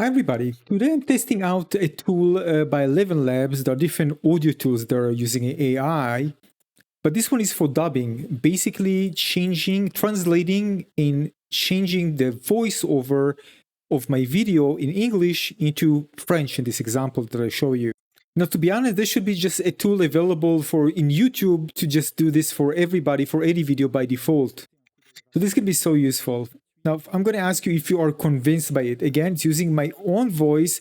Hi everybody, today I'm testing out a tool by ElevenLabs. There are different audio tools that are using AI, but this one is for dubbing, basically translating and changing the voiceover of my video in English into French in this example that I show you. Now, to be honest, there should be just a tool available in YouTube to just do this for everybody, for any video by default. So this can be so useful. Now, I'm going to ask you if you are convinced by it. Again, it's using my own voice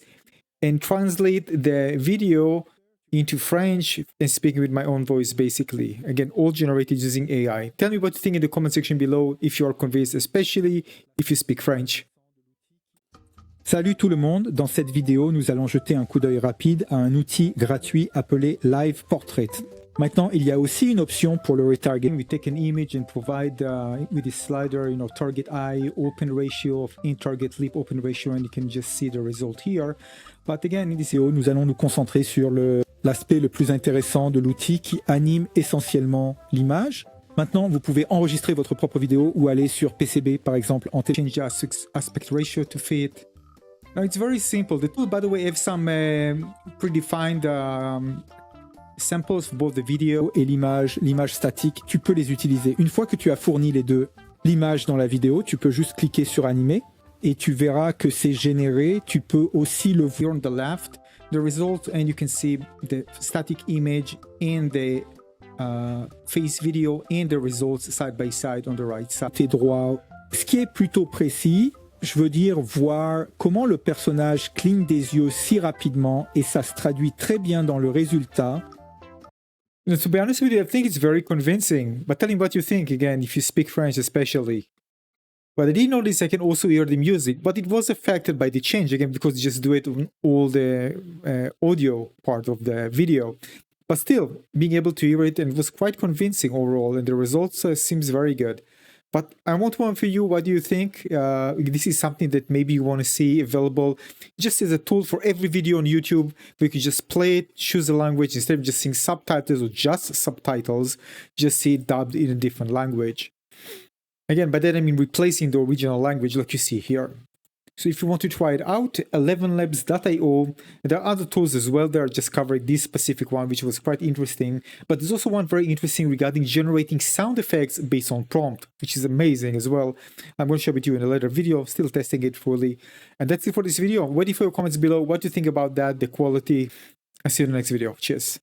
and translate the video into French and speaking with my own voice, basically. Again, all generated using AI. Tell me what you think in the comment section below if you are convinced, especially if you speak French. Salut tout le monde, dans cette vidéo, nous allons jeter un coup d'œil rapide à un outil gratuit appelé Live Portrait. Maintenant, il y a aussi une option pour le retargeting. We take an image and provide with this slider, target eye, open ratio of in-target lip open ratio, and you can just see the result here. But again, in this vidéo, nous allons nous concentrer sur l'aspect le plus intéressant de l'outil qui anime essentiellement l'image. Maintenant, vous pouvez enregistrer votre propre vidéo ou aller sur PCB, par exemple, en change the aspect ratio to fit. Now, it's very simple. The tool, by the way, have some predefined samples for both the video et l'image statique. Tu peux les utiliser. Une fois que tu as fourni les deux, l'image dans la vidéo, tu peux juste cliquer sur animer et tu verras que c'est généré. Tu peux aussi le voir. On the left, the result, and you can see the static image and the face video and the results side by side on the right side. T'es droit. Ce qui est plutôt précis, je veux dire voir comment le personnage cligne des yeux si rapidement et ça se traduit très bien dans le résultat. To be honest with you, I think it's very convincing. But tell me what you think, again, if you speak French especially. But I didn't notice I can also hear the music, but it was affected by the change, again, because you just do it on all the audio part of the video. But still, being able to hear it, and it was quite convincing overall, and the results seems very good. But I want one for you. What do you think? This is something that maybe you want to see available just as a tool for every video on YouTube. We could just play it, choose a language, instead of just seeing subtitles or just subtitles, just see it dubbed in a different language. Again, by that I mean replacing the original language like you see here. So if you want to try it out, ElevenLabs.io. There are other tools as well that are just covering this specific one, which was quite interesting. But there's also one very interesting regarding generating sound effects based on prompt, which is amazing as well. I'm going to share with you in a later video, still testing it fully. And that's it for this video. Waiting for your comments below. What do you think about that, the quality? I'll see you in the next video. Cheers.